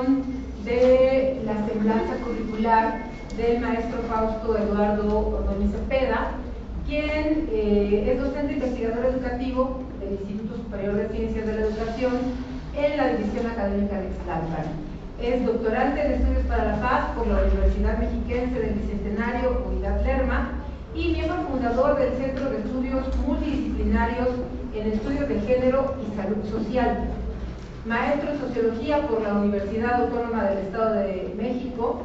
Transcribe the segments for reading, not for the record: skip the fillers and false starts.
presentación de la semblanza curricular del maestro Fausto Eduardo Ordóñez Cepeda, quien es docente investigador educativo del Instituto Superior de Ciencias de la Educación en la División Académica de Ixtlapan. Es doctorante en Estudios para la Paz por la Universidad Mexiquense del Bicentenario, Unidad Lerma, y miembro fundador del Centro de Estudios Multidisciplinarios en Estudios de Género y Salud Social. Maestro en Sociología por la Universidad Autónoma del Estado de México,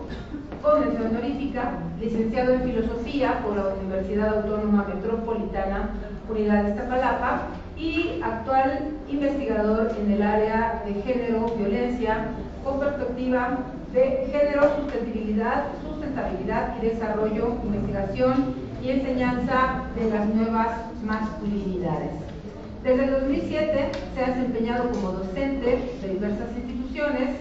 con mención honorífica, licenciado en Filosofía por la Universidad Autónoma Metropolitana, Unidad de Iztapalapa, y actual investigador en el área de género, violencia, con perspectiva de género, sustentabilidad y desarrollo, investigación y enseñanza de las nuevas masculinidades. Desde el 2007 se ha desempeñado como docente de diversas instituciones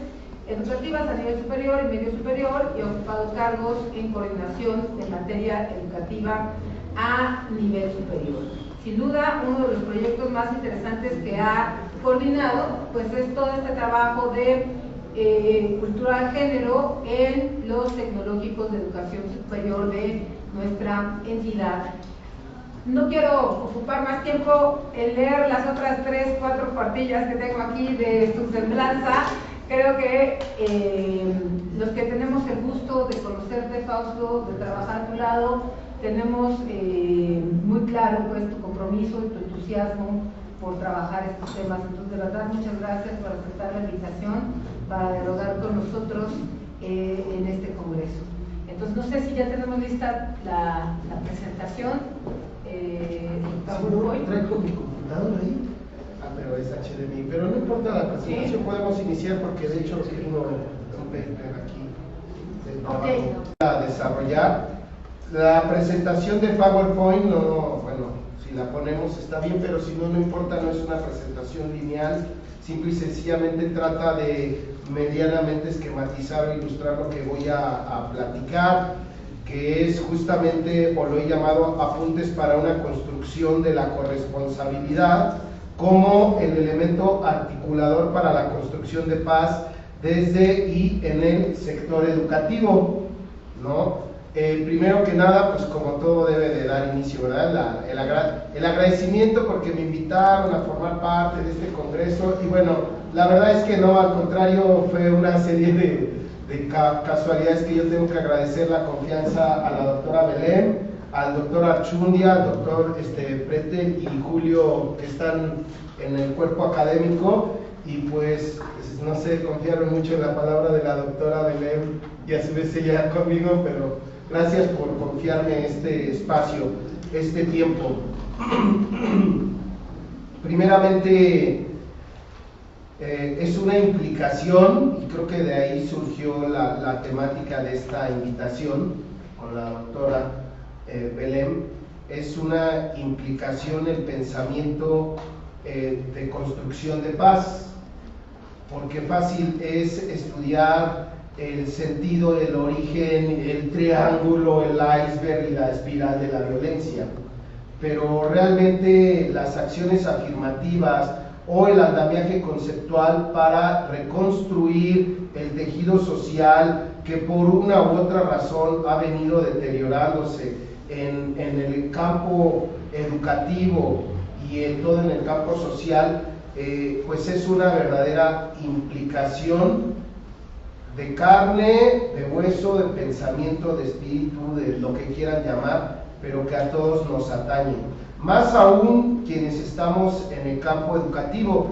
educativas a nivel superior y medio superior y ha ocupado cargos en coordinación de materia educativa a nivel superior. Sin duda, uno de los proyectos más interesantes que ha coordinado pues es todo este trabajo de cultura de género en los tecnológicos de educación superior de nuestra entidad. No quiero ocupar más tiempo en leer las otras 3, 4 cuartillas que tengo aquí de su semblanza. Creo que los que tenemos el gusto de conocerte, Fausto, de trabajar a tu lado, tenemos muy claro pues, tu compromiso y tu entusiasmo por trabajar estos temas. Entonces, de verdad, muchas gracias por aceptar la invitación para dialogar con nosotros en este congreso. Entonces, no sé si ya tenemos lista la presentación. Traigo mi computadora ahí. Pero es HDMI, pero no importa la presentación, ¿sí? Podemos iniciar porque de hecho tengo un paper aquí del trabajo a desarrollar. La presentación de PowerPoint, bueno, si la ponemos está bien, pero si no, no importa, no es una presentación lineal, simple y sencillamente trata de medianamente esquematizar o ilustrar lo que voy a platicar, que es justamente, o lo he llamado, apuntes para una construcción de la corresponsabilidad como el elemento articulador para la construcción de paz desde y en el sector educativo, ¿no? Primero que nada, pues como todo debe de dar inicio, ¿verdad? El agradecimiento porque me invitaron a formar parte de este congreso y bueno, la verdad es que no, al contrario, fue una serie de casualidades que yo tengo que agradecer la confianza a la doctora Belén, al doctor Archundia, al doctor Pretel y Julio, que están en el cuerpo académico, y pues, no sé, confiaron mucho en la palabra de la doctora Belén, y a su vez ella conmigo, pero gracias por confiarme este espacio, este tiempo. Primeramente, es una implicación, y creo que de ahí surgió la temática de esta invitación con la doctora Belén, es una implicación el pensamiento de construcción de paz, porque fácil es estudiar el sentido, el origen, el triángulo, el iceberg y la espiral de la violencia, pero realmente las acciones afirmativas o el andamiaje conceptual para reconstruir el tejido social que por una u otra razón ha venido deteriorándose en el campo educativo y en todo en el campo social, pues es una verdadera implicación de carne, de hueso, de pensamiento, de espíritu, de lo que quieran llamar, pero que a todos nos atañe. Más aún quienes estamos en el campo educativo,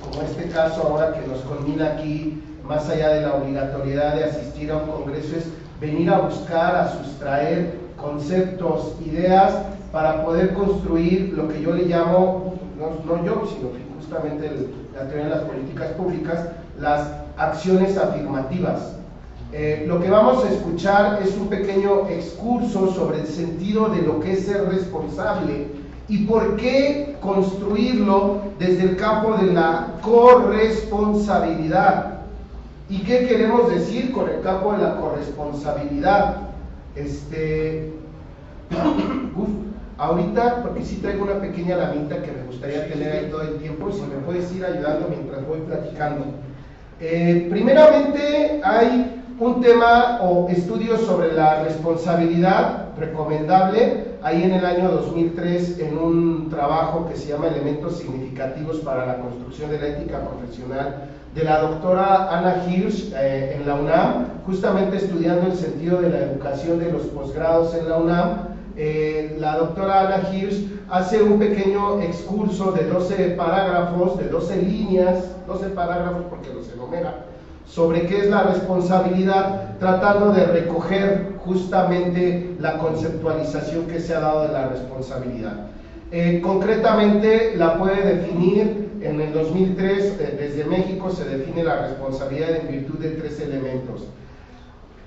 como este caso ahora que nos culmina aquí, más allá de la obligatoriedad de asistir a un congreso, es venir a buscar, a sustraer conceptos, ideas, para poder construir lo que yo le llamo, no yo, sino justamente la teoría de las políticas públicas, las acciones afirmativas. Lo que vamos a escuchar es un pequeño excurso sobre el sentido de lo que es ser responsable y por qué construirlo desde el campo de la corresponsabilidad. ¿Y qué queremos decir con el campo de la corresponsabilidad? Ahorita, porque sí traigo una pequeña lamita que me gustaría tener ahí todo el tiempo, si me puedes ir ayudando mientras voy platicando. Primeramente hay un tema o estudios sobre la responsabilidad recomendable, ahí en el año 2003 en un trabajo que se llama Elementos Significativos para la Construcción de la Ética Profesional, de la doctora Anna Hirsch en la UNAM, justamente estudiando el sentido de la educación de los posgrados en la UNAM. La doctora Anna Hirsch hace un pequeño excurso de 12 parágrafos, de 12 líneas, 12 parágrafos porque los enumera, sobre qué es la responsabilidad, tratando de recoger justamente la conceptualización que se ha dado de la responsabilidad. Concretamente la puede definir en el 2003, desde México se define la responsabilidad en virtud de 3 elementos.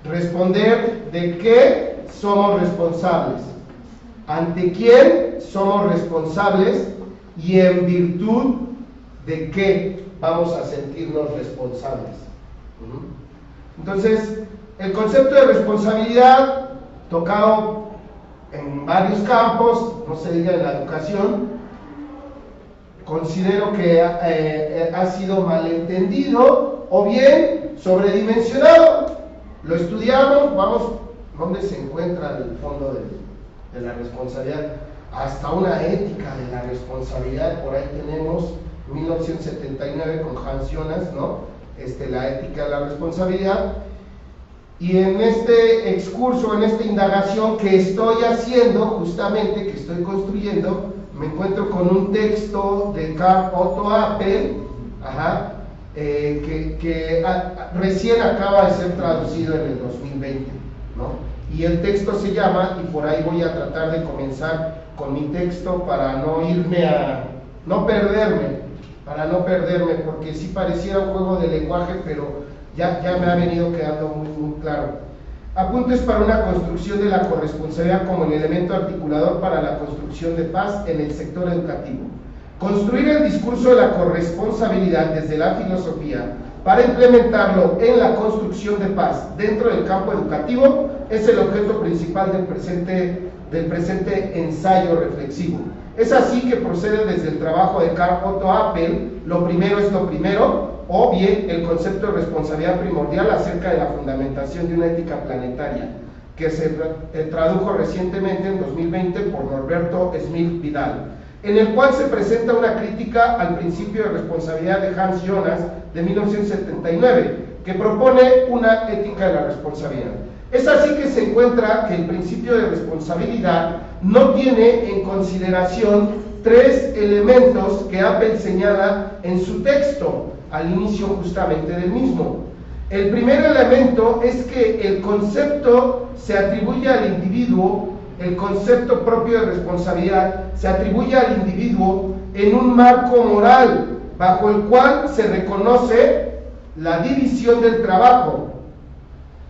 Responder de qué somos responsables, ante quién somos responsables y en virtud de qué vamos a sentirnos responsables. Entonces, el concepto de responsabilidad, tocado en varios campos, no se diga en la educación, considero que ha sido malentendido o bien sobredimensionado. Lo estudiamos, vamos, ¿dónde se encuentra el fondo de la responsabilidad? Hasta una ética de la responsabilidad, por ahí tenemos 1979 con Hans Jonas, ¿no? La ética de la responsabilidad. Y en este excurso, en esta indagación que estoy haciendo, justamente, que estoy construyendo, me encuentro con un texto de Karl Otto Appel, que recién acaba de ser traducido en el 2020, ¿no? Y el texto se llama, y por ahí voy a tratar de comenzar con mi texto para no perderme, porque sí pareciera un juego de lenguaje, pero ya me ha venido quedando muy claro. Apuntes para una construcción de la corresponsabilidad como el elemento articulador para la construcción de paz en el sector educativo. Construir el discurso de la corresponsabilidad desde la filosofía para implementarlo en la construcción de paz dentro del campo educativo es el objeto principal del presente ensayo reflexivo. Es así que procede desde el trabajo de Karl Otto Appel, lo primero es lo primero, o bien el concepto de responsabilidad primordial acerca de la fundamentación de una ética planetaria, que se tradujo recientemente en 2020 por Norberto Smith Vidal, en el cual se presenta una crítica al principio de responsabilidad de Hans Jonas de 1979, que propone una ética de la responsabilidad. Es así que se encuentra que el principio de responsabilidad no tiene en consideración 3 elementos que Appel señala en su texto, al inicio justamente del mismo. El primer elemento es que el concepto se atribuye al individuo, el concepto propio de responsabilidad se atribuye al individuo en un marco moral bajo el cual se reconoce la división del trabajo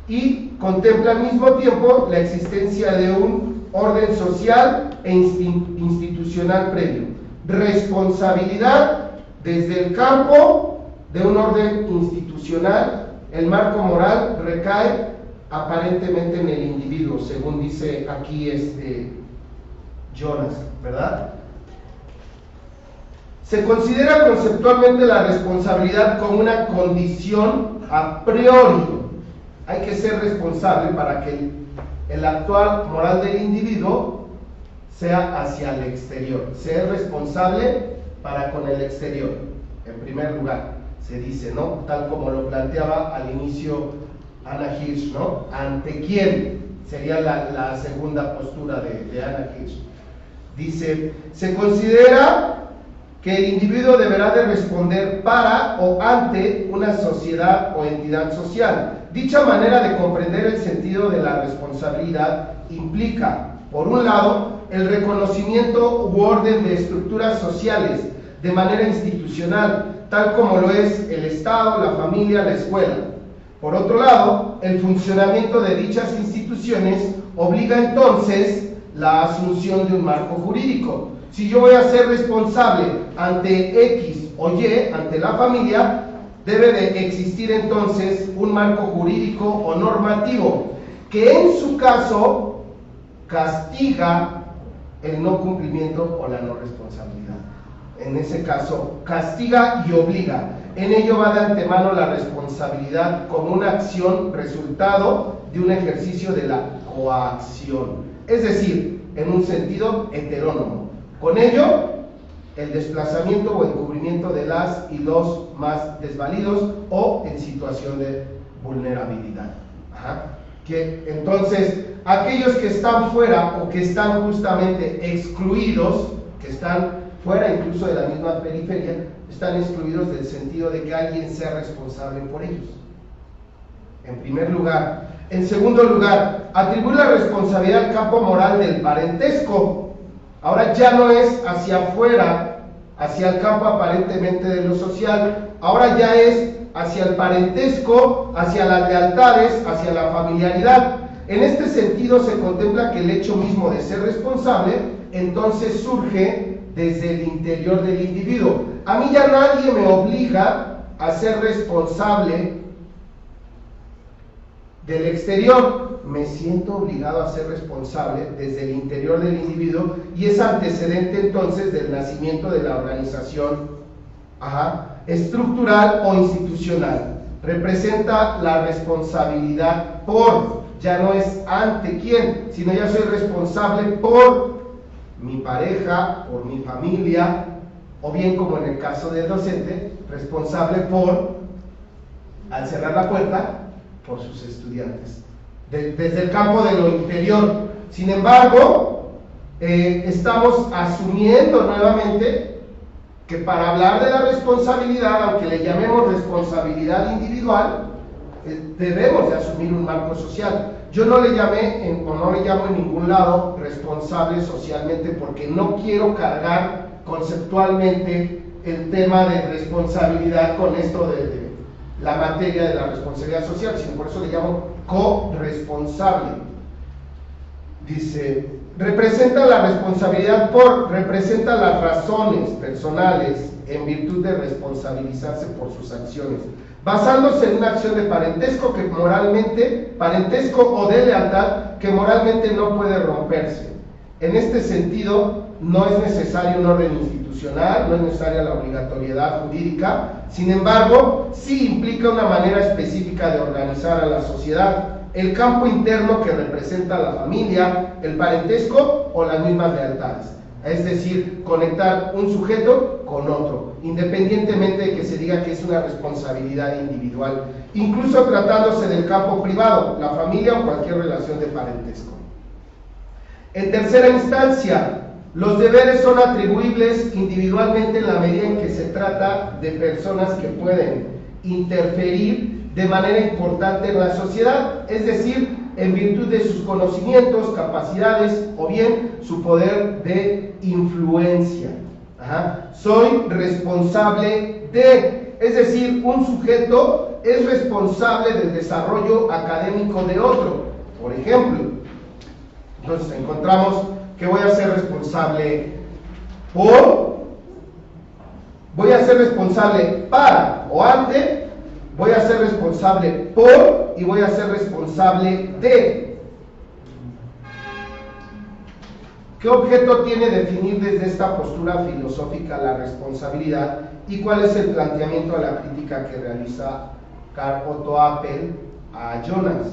y contempla al mismo tiempo la existencia de un orden social e institucional previo. Responsabilidad desde el campo de un orden institucional, el marco moral recae aparentemente en el individuo, según dice aquí Jonas, ¿verdad? Se considera conceptualmente la responsabilidad como una condición a priori. Hay que ser responsable para que el actuar moral del individuo sea hacia el exterior. Ser responsable para con el exterior, en primer lugar, se dice, ¿no? Tal como lo planteaba al inicio Anna Hirsch, ¿no? ¿Ante quién? Sería la segunda postura de Anna Hirsch. Dice, se considera que el individuo deberá de responder para o ante una sociedad o entidad social. Dicha manera de comprender el sentido de la responsabilidad implica, por un lado, el reconocimiento u orden de estructuras sociales de manera institucional, tal como lo es el Estado, la familia, la escuela. Por otro lado, el funcionamiento de dichas instituciones obliga entonces la asunción de un marco jurídico. Si yo voy a ser responsable ante X o Y, ante la familia, debe de existir entonces un marco jurídico o normativo que en su caso castiga el no cumplimiento o la no responsabilidad. En ese caso, castiga y obliga. en ello va de antemano la responsabilidad como una acción resultado de un ejercicio de la coacción, es decir, en un sentido heterónomo. Con ello, el desplazamiento o encubrimiento de las y los más desvalidos o en situación de vulnerabilidad. Que entonces, aquellos que están fuera o que están justamente excluidos, que están fuera incluso de la misma periferia, están excluidos del sentido de que alguien sea responsable por ellos, en primer lugar. En segundo lugar, atribuir la responsabilidad al campo moral del parentesco. Ahora ya no es hacia afuera, hacia el campo aparentemente de lo social, ahora ya es hacia el parentesco, hacia las lealtades, hacia la familiaridad. En este sentido se contempla que el hecho mismo de ser responsable entonces surge desde el interior del individuo. A mí ya nadie me obliga a ser responsable del exterior, me siento obligado a ser responsable desde el interior del individuo y es antecedente entonces del nacimiento de la organización estructural o institucional. Representa la responsabilidad por, ya no es ante quién, sino ya soy responsable por mi pareja, por mi familia, o bien como en el caso del docente, responsable por, al cerrar la puerta, por sus estudiantes, desde el campo de lo interior. Sin embargo, estamos asumiendo nuevamente que para hablar de la responsabilidad, aunque le llamemos responsabilidad individual, debemos de asumir un marco social. Yo no le llamé, o no le llamo en ningún lado responsable socialmente, porque no quiero cargar conceptualmente el tema de responsabilidad con esto de la materia de la responsabilidad social, sino por eso le llamo corresponsable. Dice, representa la responsabilidad representa las razones personales en virtud de responsabilizarse por sus acciones, basándose en una acción de parentesco o de lealtad que moralmente no puede romperse. En este sentido, no es necesario un orden institucional, no es necesaria la obligatoriedad jurídica, sin embargo, sí implica una manera específica de organizar a la sociedad, el campo interno que representa la familia, el parentesco o las mismas lealtades, es decir, conectar un sujeto con otro, independientemente de que se diga que es una responsabilidad individual, incluso tratándose del campo privado, la familia o cualquier relación de parentesco. En tercera instancia, los deberes son atribuibles individualmente en la medida en que se trata de personas que pueden interferir de manera importante en la sociedad, es decir, en virtud de sus conocimientos, capacidades o bien su poder de influencia. Soy responsable de, es decir, un sujeto es responsable del desarrollo académico de otro. Por ejemplo, entonces encontramos que voy a ser responsable voy a ser responsable para o ante, voy a ser responsable por y voy a ser responsable de. ¿Qué objeto tiene definir desde esta postura filosófica la responsabilidad y cuál es el planteamiento de la crítica que realiza Karl Otto Appel a Jonas?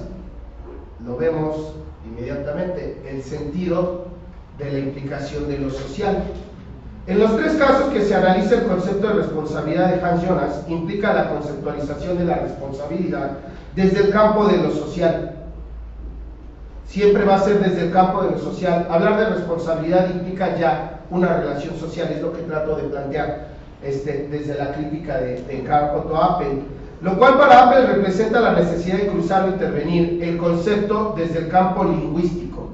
Lo vemos inmediatamente, el sentido de la implicación de lo social. En los tres casos que se analiza el concepto de responsabilidad de Hans Jonas, implica la conceptualización de la responsabilidad desde el campo de lo social. Siempre va a ser desde el campo de lo social. Hablar de responsabilidad implica ya una relación social, es lo que trato de plantear desde la crítica de Karl Otto Appel. Lo cual para Appel representa la necesidad de cruzar o intervenir el concepto desde el campo lingüístico.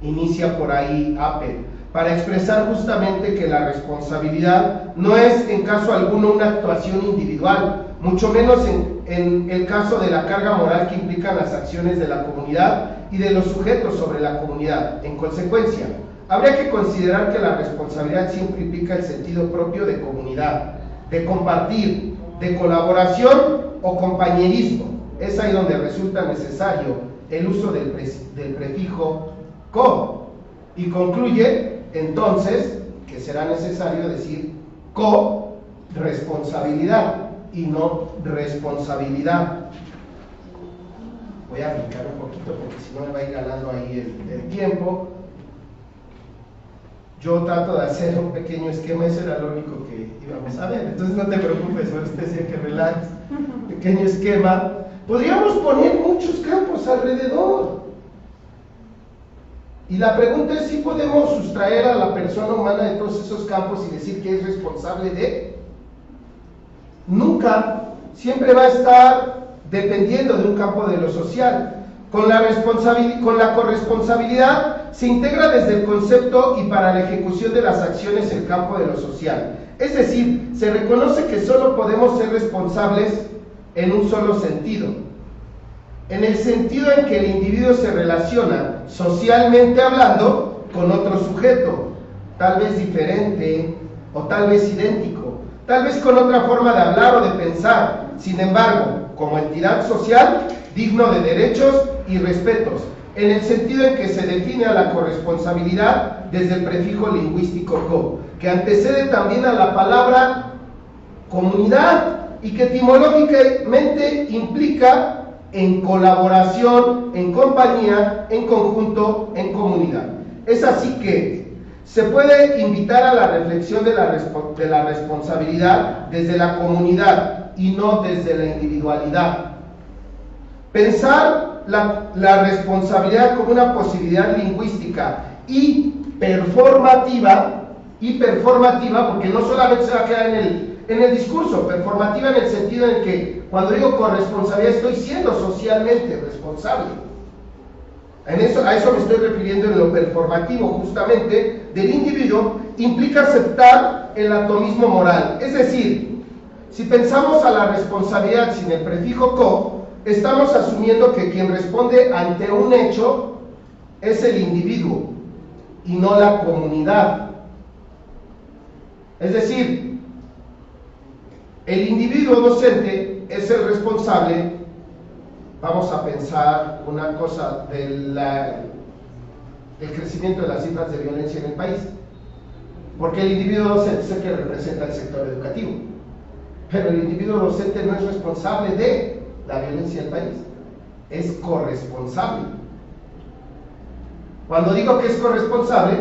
Inicia por ahí Appel, para expresar justamente que la responsabilidad no es en caso alguno una actuación individual, mucho menos en el caso de la carga moral que implican las acciones de la comunidad y de los sujetos sobre la comunidad. En consecuencia, habría que considerar que la responsabilidad siempre implica el sentido propio de comunidad, de compartir, de colaboración o compañerismo. Es ahí donde resulta necesario el uso del prefijo co, y concluye entonces que será necesario decir co-responsabilidad, y no responsabilidad. Voy a brincar un poquito porque si no me va a ir ganando ahí el tiempo. Yo trato de hacer un pequeño esquema, eso era lo único que íbamos a ver, entonces no te preocupes, ahora usted decía que relax. Pequeño esquema. Podríamos poner muchos campos alrededor. Y la pregunta es si podemos sustraer a la persona humana de todos esos campos y decir que es responsable de. Nunca. Siempre va a estar dependiendo de un campo de lo social. Con la corresponsabilidad se integra desde el concepto y para la ejecución de las acciones el campo de lo social. Es decir, se reconoce que solo podemos ser responsables en un solo sentido. En el sentido en que el individuo se relaciona, socialmente hablando, con otro sujeto, tal vez diferente o tal vez idéntico, tal vez con otra forma de hablar o de pensar, sin embargo, como entidad social, digno de derechos y respetos, en el sentido en que se define a la corresponsabilidad desde el prefijo lingüístico co, que antecede también a la palabra comunidad y que etimológicamente implica en colaboración, en compañía, en conjunto, en comunidad. Es así que se puede invitar a la reflexión de la responsabilidad desde la comunidad y no desde la individualidad. Pensar la responsabilidad como una posibilidad lingüística y performativa, porque no solamente se va a quedar en el discurso, performativa en el sentido en que cuando digo corresponsabilidad estoy siendo socialmente responsable. A eso me estoy refiriendo en lo performativo justamente del individuo, implica aceptar el atomismo moral. Es decir, si pensamos a la responsabilidad sin el prefijo co, estamos asumiendo que quien responde ante un hecho es el individuo y no la comunidad. Es decir, el individuo docente es el responsable. Vamos a pensar una cosa del crecimiento de las cifras de violencia en el país, porque el individuo docente es el que representa el sector educativo, pero el individuo docente no es responsable de la violencia del país, es corresponsable. Cuando digo que es corresponsable,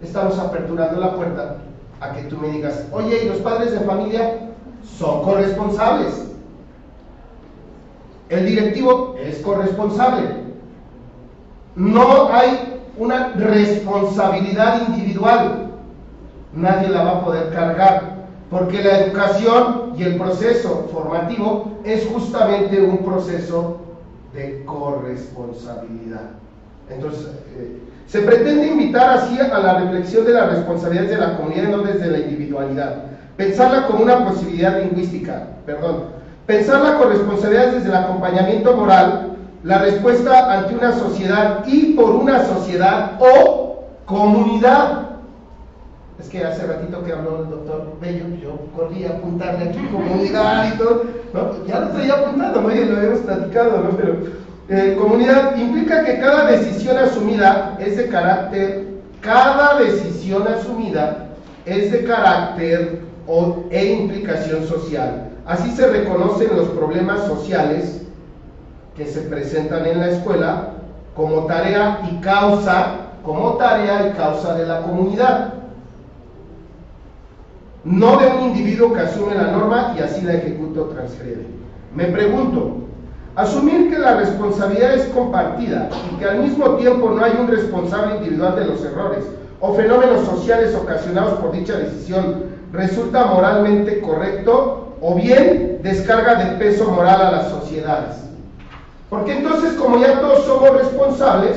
estamos aperturando la puerta a que tú me digas, oye, ¿y los padres de familia son corresponsables? El directivo es corresponsable. No hay una responsabilidad individual, nadie la va a poder cargar, porque la educación y el proceso formativo es justamente un proceso de corresponsabilidad. Entonces, se pretende invitar así a la reflexión de las responsabilidades de la comunidad, no desde la individualidad. Pensarla como una posibilidad lingüística, pensar la corresponsabilidad desde el acompañamiento moral, la respuesta ante una sociedad y por una sociedad o comunidad. Es que hace ratito que habló el doctor Bello, yo corrí a apuntarle aquí comunidad y todo, ¿no? Ya lo estoy apuntando, ¿no? Ya lo habíamos platicado, ¿no? Pero comunidad implica que cada decisión asumida es de carácter, e implicación social. Así se reconocen los problemas sociales que se presentan en la escuela como tarea y causa de la comunidad, no de un individuo que asume la norma y así la ejecuta o transgrede. Me pregunto, asumir que la responsabilidad es compartida y que al mismo tiempo no hay un responsable individual de los errores o fenómenos sociales ocasionados por dicha decisión, ¿resulta moralmente correcto o bien descarga de peso moral a las sociedades? Porque entonces, como ya todos somos responsables,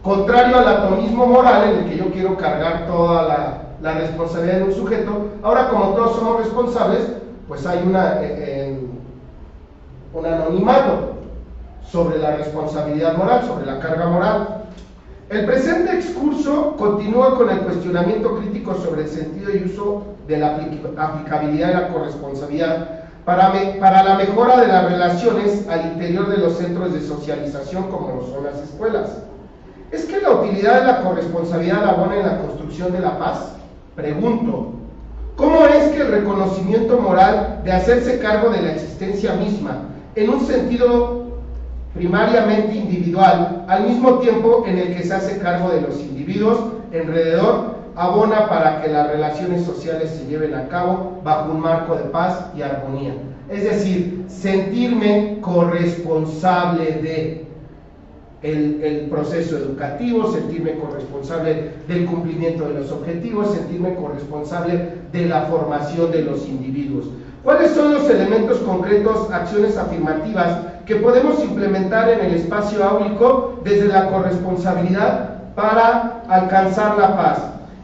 contrario al atomismo moral en el que yo quiero cargar toda la responsabilidad de un sujeto, ahora como todos somos responsables, pues hay un anonimato sobre la responsabilidad moral, sobre la carga moral. El presente excurso continúa con el cuestionamiento crítico sobre el sentido y uso de la aplicabilidad de la corresponsabilidad para la mejora de las relaciones al interior de los centros de socialización como lo son las escuelas. ¿Es que la utilidad de la corresponsabilidad abona en la construcción de la paz? Pregunto. ¿Cómo es que el reconocimiento moral de hacerse cargo de la existencia misma, en un sentido primariamente individual, al mismo tiempo en el que se hace cargo de los individuos alrededor, abona para que las relaciones sociales se lleven a cabo bajo un marco de paz y armonía? Es decir, sentirme corresponsable de el proceso educativo, sentirme corresponsable del cumplimiento de los objetivos, sentirme corresponsable de la formación de los individuos. ¿Cuáles son los elementos concretos, acciones afirmativas que podemos implementar en el espacio áulico desde la corresponsabilidad para alcanzar la paz?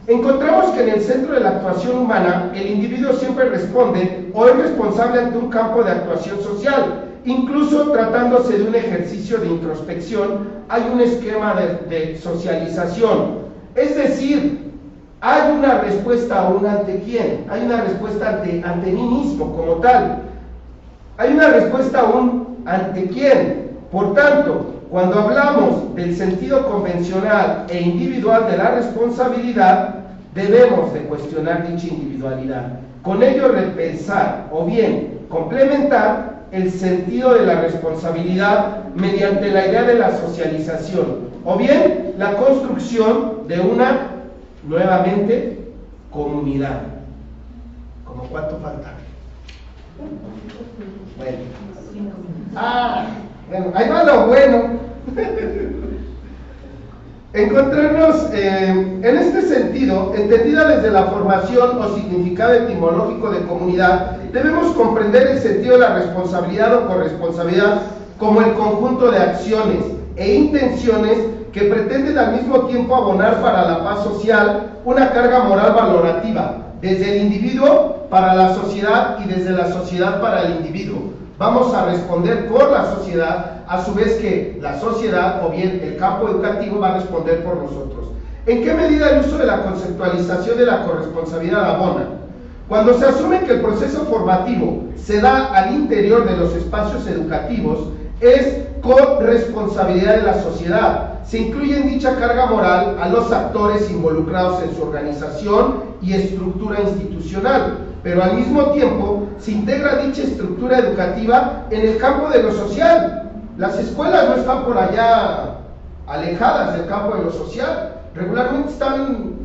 Encontramos que en el centro de la actuación humana, el individuo siempre responde o es responsable ante un campo de actuación social. Incluso tratándose de un ejercicio de introspección, hay un esquema de socialización. Es decir, hay una respuesta aún ante quién, hay una respuesta ante mí mismo como tal. Hay una respuesta aún ante quién. Por tanto, cuando hablamos del sentido convencional e individual de la responsabilidad, debemos de cuestionar dicha individualidad. Con ello repensar o bien complementar el sentido de la responsabilidad mediante la idea de la socialización, o bien la construcción de una, nuevamente, comunidad. ¿Cómo cuánto falta? Bueno. Bueno, ahí va lo bueno. Encontrarnos en este sentido, entendida desde la formación o significado etimológico de comunidad, debemos comprender el sentido de la responsabilidad o corresponsabilidad como el conjunto de acciones e intenciones que pretenden al mismo tiempo abonar para la paz social una carga moral valorativa, desde el individuo para la sociedad y desde la sociedad para el individuo. Vamos a responder por la sociedad, a su vez que la sociedad o bien el campo educativo va a responder por nosotros. ¿En qué medida el uso de la conceptualización de la corresponsabilidad abona? Cuando se asume que el proceso formativo se da al interior de los espacios educativos, es corresponsabilidad de la sociedad. Se incluye en dicha carga moral a los actores involucrados en su organización y estructura institucional, pero al mismo tiempo se integra dicha estructura educativa en el campo de lo social. Las escuelas no están por allá alejadas del campo de lo social, regularmente están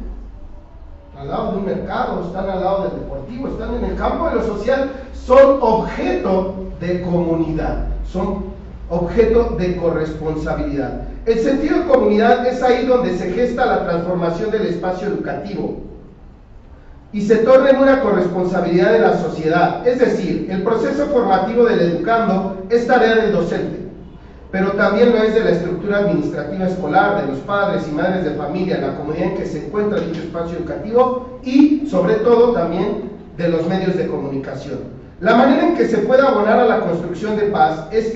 al lado de un mercado, están al lado del deportivo, están en el campo de lo social, son objeto de comunidad, son objeto de corresponsabilidad. El sentido de comunidad es ahí donde se gesta la transformación del espacio educativo y se torna en una corresponsabilidad de la sociedad. Es decir, el proceso formativo del educando es tarea del docente, pero también lo es de la estructura administrativa escolar, de los padres y madres de familia, la comunidad en que se encuentra dicho espacio educativo y, sobre todo, también de los medios de comunicación. La manera en que se puede abonar a la construcción de paz es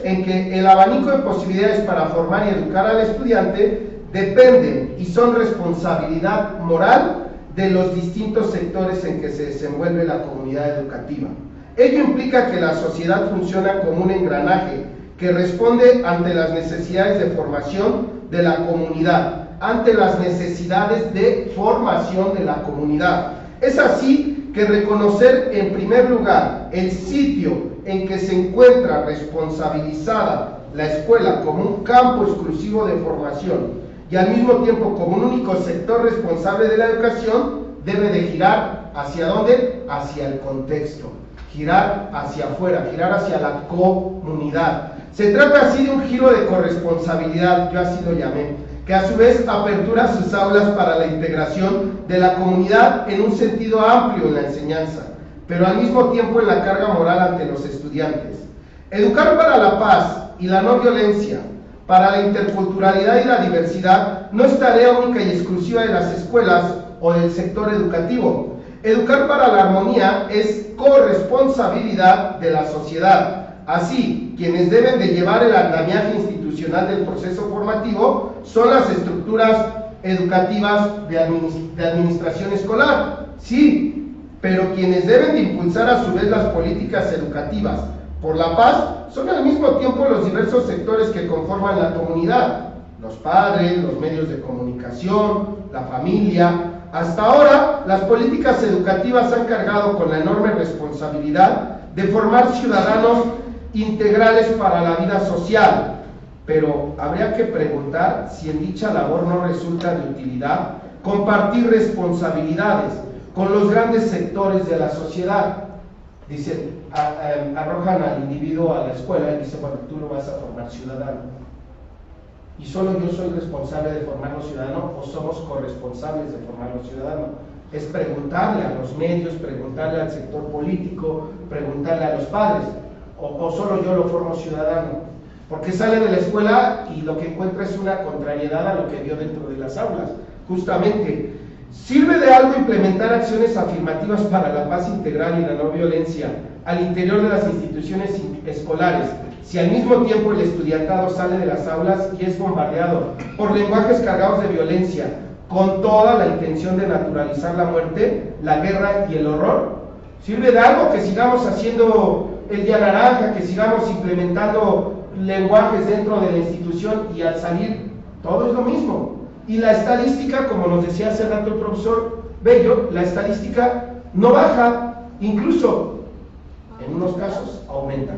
en que el abanico de posibilidades para formar y educar al estudiante dependen y son responsabilidad moral de los distintos sectores en que se desenvuelve la comunidad educativa. Ello implica que la sociedad funciona como un engranaje que responde ante las necesidades de formación de la comunidad, ante las necesidades de formación de la comunidad. Es así que reconocer en primer lugar el sitio en que se encuentra responsabilizada la escuela como un campo exclusivo de formación y al mismo tiempo como un único sector responsable de la educación, debe de girar ¿hacia dónde? Hacia el contexto, girar hacia afuera, girar hacia la comunidad. Se trata así de un giro de corresponsabilidad, yo así lo llamé, que a su vez apertura sus aulas para la integración de la comunidad en un sentido amplio en la enseñanza, pero al mismo tiempo en la carga moral ante los estudiantes. Educar para la paz y la no violencia, para la interculturalidad y la diversidad, no es tarea única y exclusiva de las escuelas o del sector educativo. Educar para la armonía es corresponsabilidad de la sociedad. Así, quienes deben de llevar el andamiaje institucional del proceso formativo son las estructuras educativas de administración escolar, sí, pero quienes deben de impulsar a su vez las políticas educativas por la paz son al mismo tiempo los diversos sectores que conforman la comunidad, los padres, los medios de comunicación, la familia, Hasta ahora, las políticas educativas han cargado con la enorme responsabilidad de formar ciudadanos integrales para la vida social, pero habría que preguntar si en dicha labor no resulta de utilidad compartir responsabilidades con los grandes sectores de la sociedad. Dicen, arrojan al individuo a la escuela y dicen, bueno, tú lo vas a formar ciudadano. ¿Y solo yo soy responsable de formarlo ciudadano o somos corresponsables de formarlo ciudadano? Es preguntarle a los medios, preguntarle al sector político, preguntarle a los padres, o solo yo lo formo ciudadano. Porque sale de la escuela y lo que encuentra es una contrariedad a lo que vio dentro de las aulas. Justamente, ¿sirve de algo implementar acciones afirmativas para la paz integral y la no violencia al interior de las instituciones escolares si al mismo tiempo el estudiantado sale de las aulas y es bombardeado por lenguajes cargados de violencia con toda la intención de naturalizar la muerte, la guerra y el horror? ¿Sirve de algo que sigamos haciendo el día naranja, que sigamos implementando lenguajes dentro de la institución y al salir todo es lo mismo? Y la estadística, como nos decía hace rato el profesor Bello, la estadística no baja, incluso en unos casos aumenta.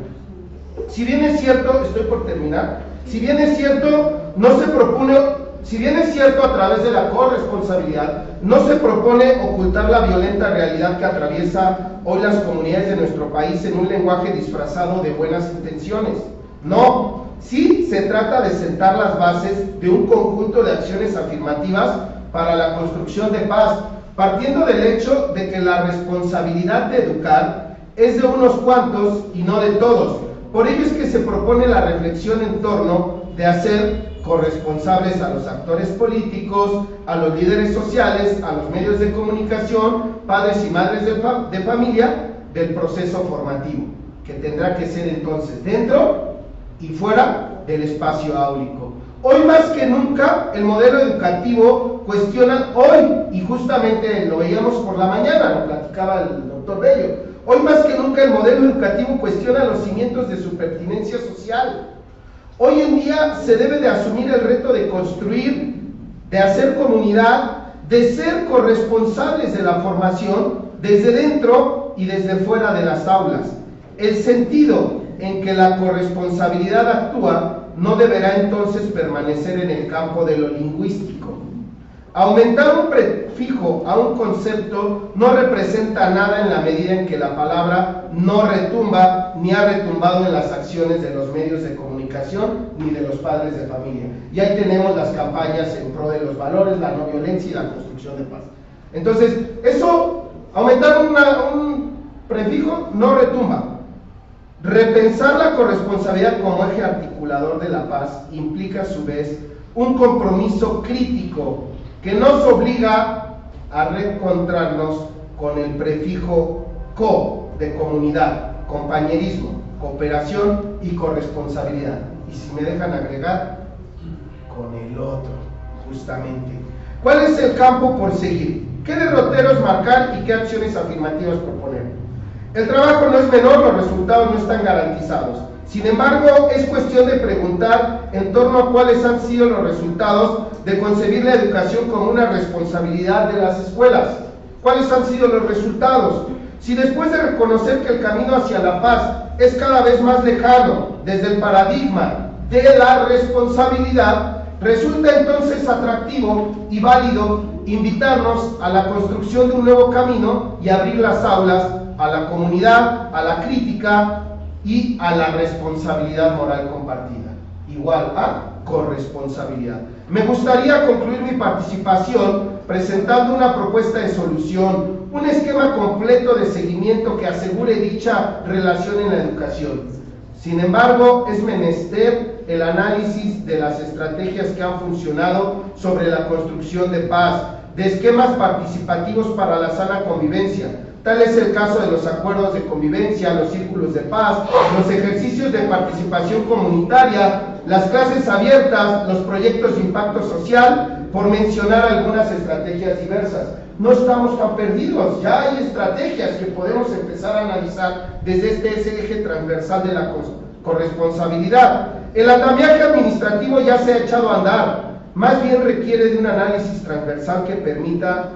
Si bien es cierto, estoy por terminar, si bien es cierto, no se propone, si bien es cierto a través de la corresponsabilidad, no se propone ocultar la violenta realidad que atraviesa hoy las comunidades de nuestro país en un lenguaje disfrazado de buenas intenciones. No, sí se trata de sentar las bases de un conjunto de acciones afirmativas para la construcción de paz, partiendo del hecho de que la responsabilidad de educar es de unos cuantos y no de todos. Por ello es que se propone la reflexión en torno de hacer corresponsables a los actores políticos, a los líderes sociales, a los medios de comunicación, padres y madres de familia, del proceso formativo, que tendrá que ser entonces dentro y fuera del espacio áulico. Hoy más que nunca el modelo educativo cuestiona, hoy, y justamente lo veíamos por la mañana, lo platicaba el doctor Bello, hoy más que nunca el modelo educativo cuestiona los cimientos de su pertinencia social. Hoy en día se debe de asumir el reto de construir, de hacer comunidad, de ser corresponsables de la formación desde dentro y desde fuera de las aulas. El sentido en que la corresponsabilidad actúa no deberá entonces permanecer en el campo de lo lingüístico. Aumentar un prefijo a un concepto no representa nada en la medida en que la palabra no retumba ni ha retumbado en las acciones de los medios de comunicación ni de los padres de familia. Y ahí tenemos las campañas en pro de los valores, la no violencia y la construcción de paz. Entonces, eso, aumentar un prefijo no retumba. Repensar la corresponsabilidad como eje articulador de la paz implica a su vez un compromiso crítico que nos obliga a reencontrarnos con el prefijo co de comunidad, compañerismo, cooperación y corresponsabilidad. Y si me dejan agregar, con el otro, justamente. ¿Cuál es el campo por seguir? ¿Qué derroteros marcar y qué acciones afirmativas proponer? El trabajo no es menor, los resultados no están garantizados. Sin embargo, es cuestión de preguntar en torno a cuáles han sido los resultados de concebir la educación como una responsabilidad de las escuelas. ¿Cuáles han sido los resultados? Si después de reconocer que el camino hacia la paz es cada vez más lejano desde el paradigma de la responsabilidad, resulta entonces atractivo y válido invitarnos a la construcción de un nuevo camino y abrir las aulas a la comunidad, a la crítica y a la responsabilidad moral compartida, igual a corresponsabilidad. Me gustaría concluir mi participación presentando una propuesta de solución, un esquema completo de seguimiento que asegure dicha relación en la educación. Sin embargo, es menester el análisis de las estrategias que han funcionado sobre la construcción de paz, de esquemas participativos para la sana convivencia. Tal es el caso de los acuerdos de convivencia, los círculos de paz, los ejercicios de participación comunitaria, las clases abiertas, los proyectos de impacto social, por mencionar algunas estrategias diversas. No estamos tan perdidos, ya hay estrategias que podemos empezar a analizar desde ese eje transversal de la corresponsabilidad. El andamiaje administrativo ya se ha echado a andar, más bien requiere de un análisis transversal que permita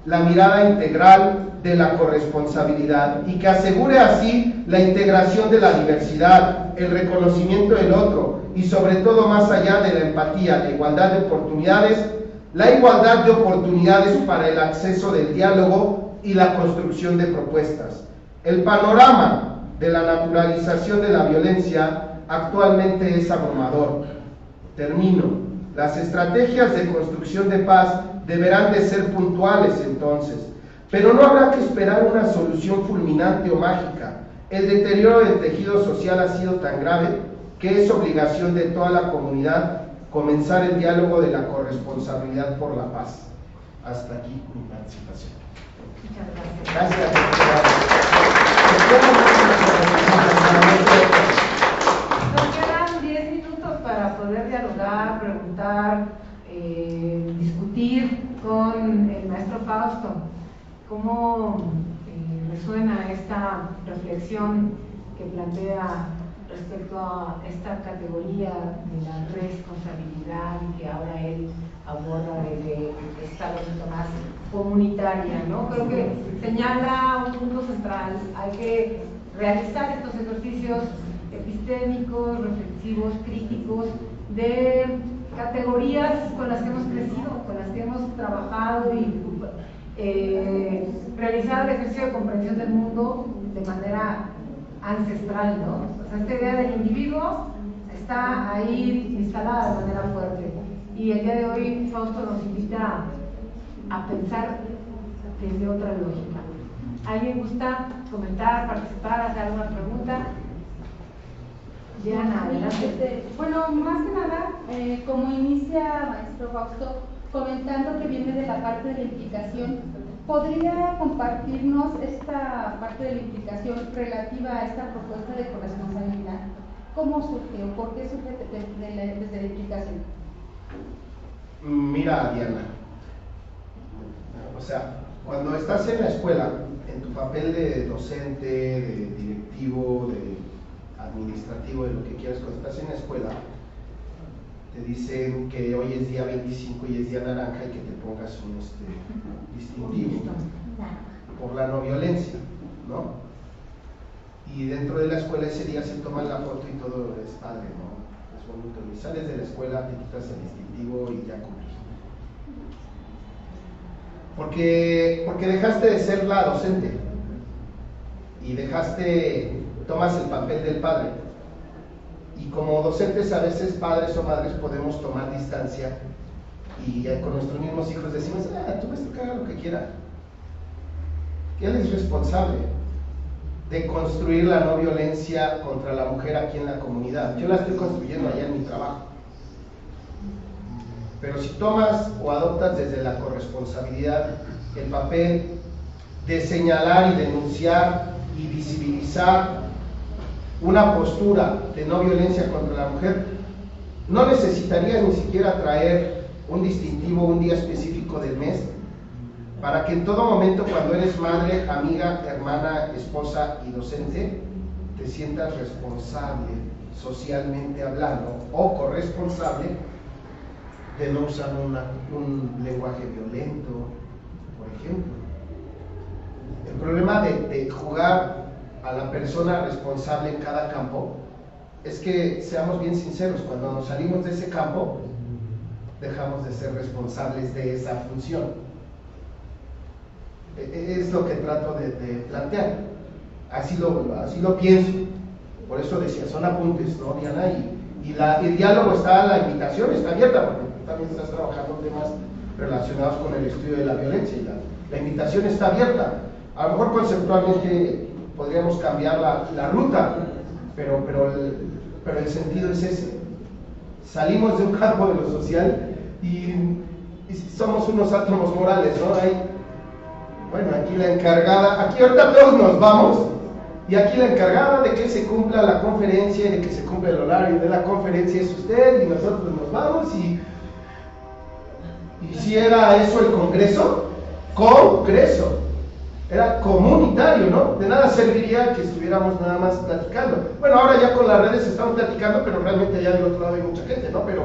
la mirada integral de la corresponsabilidad y que asegure así la integración de la diversidad, el reconocimiento del otro y sobre todo, más allá de la empatía, la igualdad de oportunidades, la igualdad de oportunidades para el acceso del diálogo y la construcción de propuestas. El panorama de la naturalización de la violencia actualmente es abrumador. Termino. Las estrategias de construcción de paz deberán de ser puntuales entonces, pero no habrá que esperar una solución fulminante o mágica. El deterioro del tejido social ha sido tan grave que es obligación de toda la comunidad comenzar el diálogo de la corresponsabilidad por la paz. Hasta aquí mi participación. Muchas gracias. Nos quedan 10 minutos para poder dialogar, preguntar, discutir con el maestro Fausto. ¿Cómo resuena esta reflexión que plantea respecto a esta categoría de la responsabilidad y que ahora él aborda desde esta lógica más comunitaria, ¿no? Creo que señala un punto central. Hay que realizar estos ejercicios epistémicos, reflexivos, críticos, de categorías con las que hemos crecido, con las que hemos trabajado y realizado el ejercicio de comprensión del mundo de manera ancestral, ¿no? O sea, esta idea del individuo está ahí instalada de manera fuerte. Y el día de hoy Fausto nos invita a pensar desde otra lógica. ¿Alguien gusta comentar, participar, hacer alguna pregunta? Diana, adelante. Bueno, más que nada, como inicia maestro Fausto comentando que viene de la parte de la implicación, ¿podría compartirnos esta parte de la implicación relativa a esta propuesta de corresponsabilidad? ¿Cómo surge o por qué surge desde la implicación? Mira, Diana, o sea, cuando estás en la escuela, en tu papel de docente, de directivo, de administrativo, de lo que quieras, cuando estás en la escuela, te dicen que hoy es día 25 y es día naranja y que te pongas un distintivo por la no violencia, ¿no? Y dentro de la escuela ese día se toman la foto y todo es padre, ¿no? Es bonito. Y sales de la escuela, te quitas el distintivo y ya cumplís. Porque dejaste de ser la docente y tomas el papel del padre. Y como docentes, a veces padres o madres podemos tomar distancia y con nuestros mismos hijos decimos, tú ves que haga lo que quiera. Él es responsable de construir la no violencia contra la mujer aquí en la comunidad. Yo la estoy construyendo allá en mi trabajo. Pero si tomas o adoptas desde la corresponsabilidad el papel de señalar y denunciar y visibilizar una postura de no violencia contra la mujer, no necesitarías ni siquiera traer un distintivo, un día específico del mes, para que en todo momento, cuando eres madre, amiga, hermana, esposa y docente, te sientas responsable, socialmente hablando, o corresponsable de no usar un lenguaje violento, por ejemplo. El problema de jugar a la persona responsable en cada campo es que, seamos bien sinceros, cuando nos salimos de ese campo dejamos de ser responsables de esa función. Es lo que trato de plantear, así lo pienso. Por eso decía, son apuntes, ¿no, Diana? Y el diálogo está, la invitación está abierta, porque tú también estás trabajando temas relacionados con el estudio de la violencia, y la invitación está abierta. A lo mejor conceptualmente podríamos cambiar la ruta, pero el sentido es ese. Salimos de un campo de lo social y somos unos átomos morales, ¿no? Aquí la encargada, aquí ahorita todos nos vamos, y aquí la encargada de que se cumpla la conferencia y de que se cumpla el horario de la conferencia es usted, y nosotros nos vamos, y si era eso el congreso, era comunitario, ¿no? De nada serviría que estuviéramos nada más platicando. Bueno, ahora ya con las redes estamos platicando, pero realmente allá del otro lado hay mucha gente, ¿no? Pero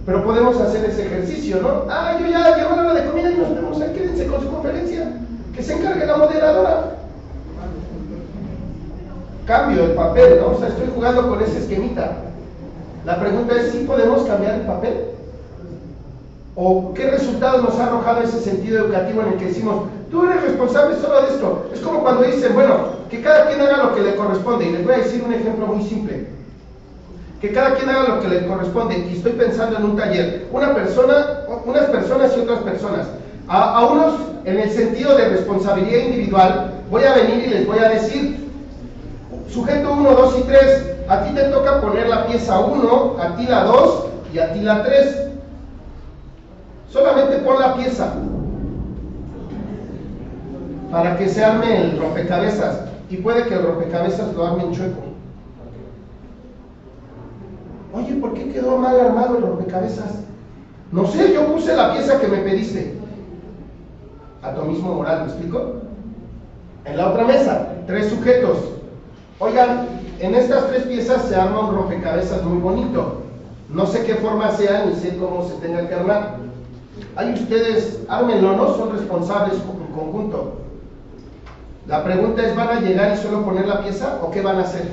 Pero podemos hacer ese ejercicio, ¿no? Ah, yo ya llegó la hora de comida y nos vemos, ahí quédense con su conferencia, que se encargue la moderadora. Cambio el papel, ¿no? O sea, estoy jugando con ese esquemita. La pregunta es, ¿sí podemos cambiar el papel? ¿O qué resultados nos ha arrojado ese sentido educativo en el que decimos, tú eres responsable solo de esto? Es como cuando dicen, bueno, que cada quien haga lo que le corresponde. Y les voy a decir un ejemplo muy simple. Que cada quien haga lo que le corresponde. Y estoy pensando en un taller. Unas personas y otras personas. A unos, en el sentido de responsabilidad individual, voy a venir y les voy a decir, sujeto 1, 2 y 3, a ti te toca poner la pieza 1, a ti la 2 y a ti la 3. Solamente pon la pieza para que se arme el rompecabezas, y puede que el rompecabezas lo arme en chueco. Oye, ¿por qué quedó mal armado el rompecabezas? No sé, yo puse la pieza que me pediste. Atomismo moral, ¿me explico? En la otra mesa, 3 sujetos. Oigan, en estas 3 piezas se arma un rompecabezas muy bonito. No sé qué forma sea, ni sé cómo se tenga que armar. Ahí ustedes, ármenlo, ¿no? Son responsables en conjunto. La pregunta es, ¿van a llegar y solo poner la pieza o qué van a hacer?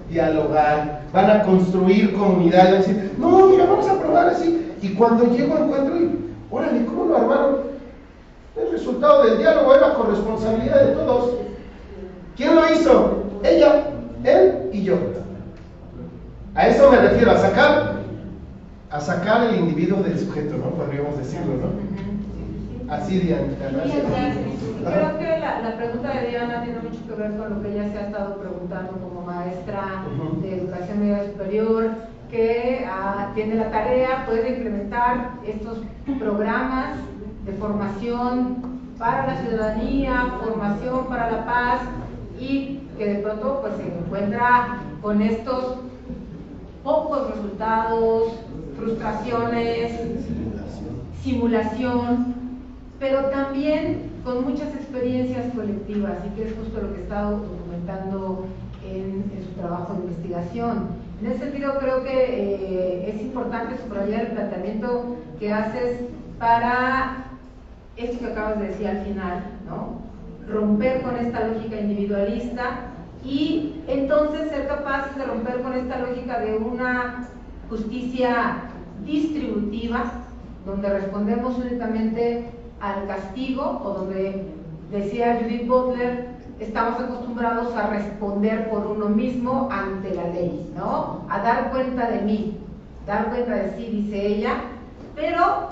Dialogar, van a construir comunidad, van a decir, no, mira, vamos a probar así. Y cuando llego encuentro y, órale, ¿cómo lo armaron? El resultado del diálogo era corresponsabilidad de todos. ¿Quién lo hizo? Ella, él y yo. A eso me refiero, a sacar el individuo del sujeto, ¿no? Podríamos decirlo, ¿no? Así, Diana. Creo que la pregunta de Diana tiene mucho que ver con lo que ella se ha estado preguntando como maestra de educación media superior, que tiene la tarea pues, de implementar estos programas de formación para la ciudadanía, formación para la paz, y que de pronto pues, se encuentra con estos pocos resultados, frustraciones, simulación, pero también con muchas experiencias colectivas, y que es justo lo que he estado documentando en su trabajo de investigación. En ese sentido creo que es importante subrayar el planteamiento que haces para esto que acabas de decir al final, ¿no? Romper con esta lógica individualista y entonces ser capaces de romper con esta lógica de una justicia distributiva, donde respondemos únicamente al castigo, o donde, decía Judith Butler, estamos acostumbrados a responder por uno mismo ante la ley, ¿no? A dar cuenta de mí, dar cuenta de sí, dice ella, pero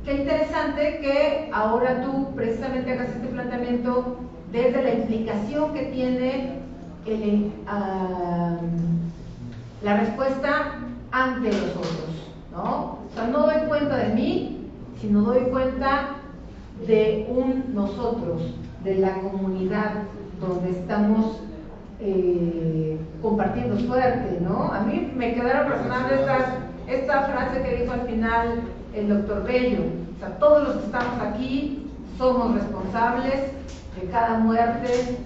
qué interesante que ahora tú precisamente hagas este planteamiento desde la implicación que tiene la respuesta ante los otros, ¿no? O sea, no doy cuenta de mí, sino doy cuenta de un nosotros, de la comunidad donde estamos compartiendo suerte, ¿no? A mí me quedaron resonando esta frase que dijo al final el doctor Bello, o sea, todos los que estamos aquí somos responsables de cada muerte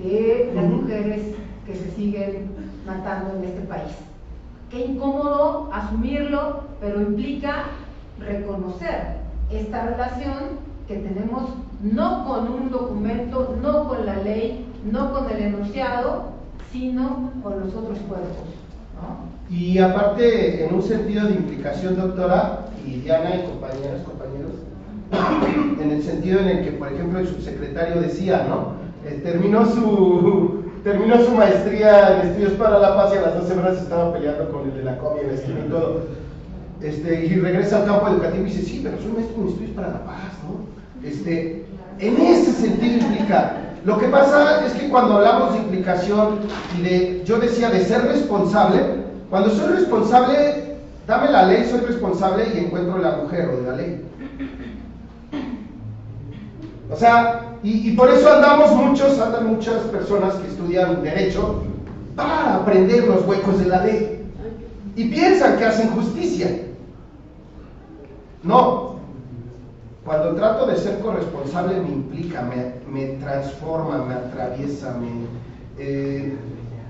de las mujeres que se siguen matando en este país. Qué incómodo asumirlo, pero implica reconocer esta relación que tenemos no con un documento, no con la ley, no con el enunciado, sino con los otros cuerpos, ¿no? Y aparte, en un sentido de implicación, doctora, y Diana y compañeros, en el sentido en el que, por ejemplo, el subsecretario decía, ¿no? Terminó su maestría en estudios para la paz y a las 2 semanas estaba peleando con el de la comida, y todo. Y regresa al campo educativo y dice, sí, pero soy maestro en estudios para la paz, ¿no? En ese sentido implica. Lo que pasa es que cuando hablamos de implicación y yo decía de ser responsable, cuando soy responsable, dame la ley, soy responsable y encuentro el agujero de la ley. O sea, y por eso andan muchas personas que estudian Derecho para aprender los huecos de la ley. Y piensan que hacen justicia. No. Cuando trato de ser corresponsable me implica, me transforma, me atraviesa,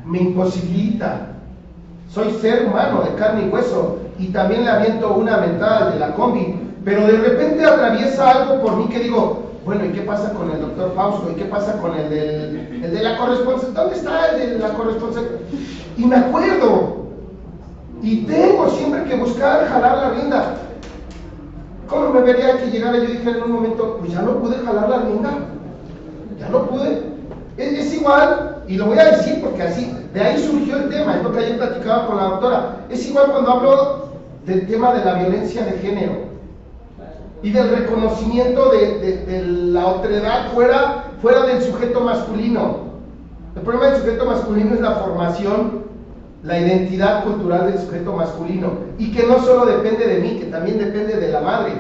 me imposibilita. soy ser humano de carne y hueso, y también le aviento una mental de la combi, pero de repente atraviesa algo por mí que digo, bueno, ¿y qué pasa con el doctor Fausto? ¿Y qué pasa con el de la corresponsal? ¿Dónde está el de la corresponsal? Y me acuerdo, y tengo siempre que buscar jalar la rienda. ¿Cómo me vería que llegara? Yo dije en un momento, pues ya no pude jalar la rienda, ya no pude. Es igual, y lo voy a decir porque así, de ahí surgió el tema, es lo que ayer platicaba con la doctora. Es igual cuando hablo del tema de la violencia de género y del reconocimiento de la otredad fuera del sujeto masculino. El problema del sujeto masculino es la formación, la identidad cultural del sujeto masculino, y que no solo depende de mí, que también depende de la madre.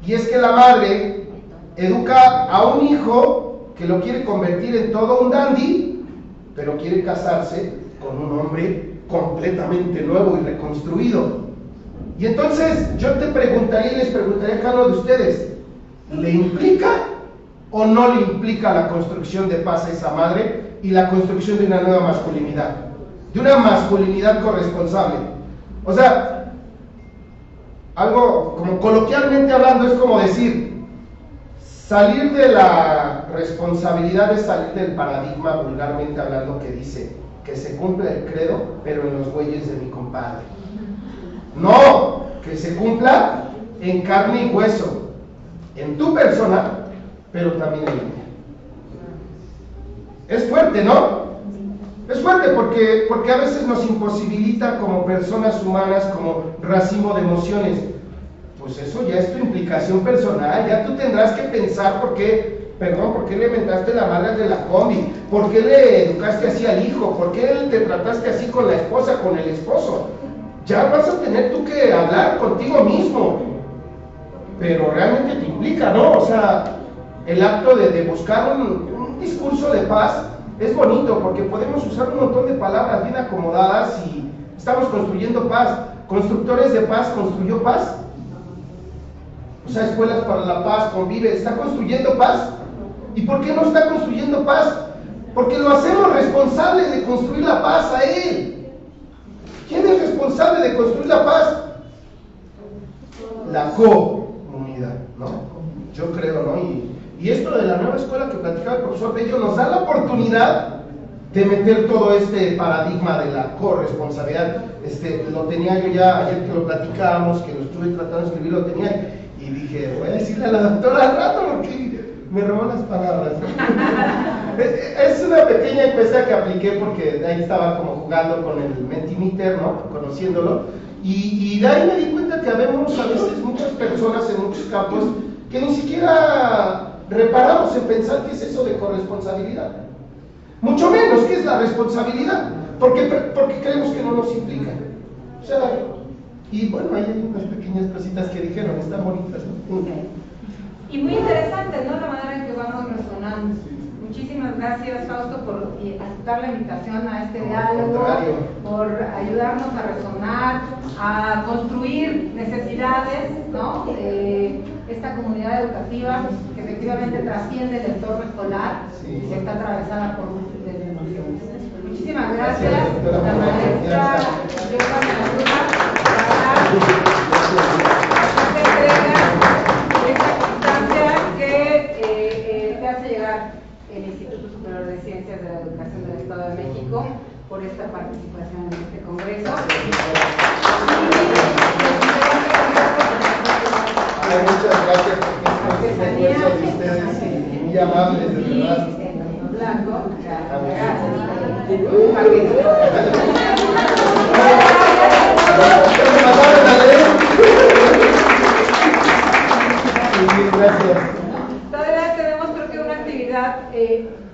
Y es que la madre educa a un hijo que lo quiere convertir en todo un dandy, pero quiere casarse con un hombre completamente nuevo y reconstruido. Y entonces yo te preguntaría y les preguntaría a cada uno de ustedes, ¿le implica o no le implica la construcción de paz a esa madre y la construcción de una nueva masculinidad? De una masculinidad corresponsable. O sea, algo como coloquialmente hablando es como decir, salir de la responsabilidad es salir del paradigma vulgarmente hablando que dice que se cumple el credo, pero en los bueyes de mi compadre. No, que se cumpla en carne y hueso, en tu persona, pero también en la mía. Es fuerte, ¿no? Es fuerte porque a veces nos imposibilita como personas humanas, como racimo de emociones. Pues eso ya es tu implicación personal, ya tú tendrás que pensar por qué le mentaste la madre de la combi, por qué le educaste así al hijo, por qué te trataste así con la esposa, con el esposo. Ya vas a tener tú que hablar contigo mismo, pero realmente te implica, ¿no? O sea, el acto de buscar un discurso de paz es bonito porque podemos usar un montón de palabras bien acomodadas y estamos construyendo paz. Constructores de paz construyó paz. O sea, Escuelas para la Paz, Convive, ¿está construyendo paz? ¿Y por qué no está construyendo paz? Porque lo hacemos responsable de construir la paz a él. ¿Quién es responsable de construir la paz? La comunidad, ¿no? Yo creo, ¿no? Y esto de la nueva escuela que platicaba el profesor Bello nos da la oportunidad de meter todo este paradigma de la corresponsabilidad. Lo tenía yo ya, ayer que lo platicábamos, que lo estuve tratando de escribir, lo tenía, y dije, voy a decirle a la doctora al rato porque me robó las palabras. Es una pequeña encuesta que apliqué porque ahí estaba como jugando con el Mentimeter, ¿no? Conociéndolo, y de ahí me di cuenta que habemos a veces muchas personas en muchos campos que ni siquiera reparamos en pensar qué es eso de corresponsabilidad, mucho menos qué es la responsabilidad, porque creemos que no nos implica. O sea, y bueno, ahí hay unas pequeñas cositas que dijeron, están bonitas, ¿no? Y muy interesante, ¿no? La manera en que vamos resonando. Muchísimas gracias, Fausto, por aceptar la invitación a este diálogo, por ayudarnos a resonar, a construir necesidades, ¿no? Esta comunidad educativa que efectivamente trasciende el entorno escolar y que está atravesada por múltiples emociones. Muchísimas gracias, la maestra que te hace llegar el Instituto Superior de Ciencias de la Educación del Estado de México por esta participación en este congreso. Muchas gracias por este esfuerzo de ustedes, muy amables, de verdad. Blanco, gracias. Todavía tenemos, creo que una actividad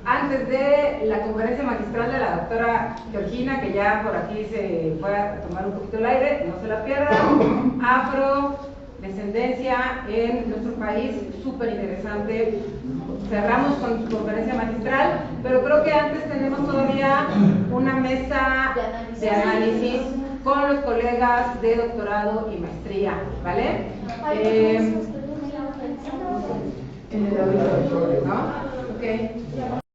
antes de la conferencia magistral de la doctora Georgina, que ya por aquí se fue a tomar un poquito el aire, no se la pierdan. Afrodescendencia en nuestro país, súper interesante. Cerramos con su conferencia magistral, pero creo que antes tenemos todavía una mesa de análisis con los colegas de doctorado y maestría, ¿vale? En el auditorio, ¿no? Okay.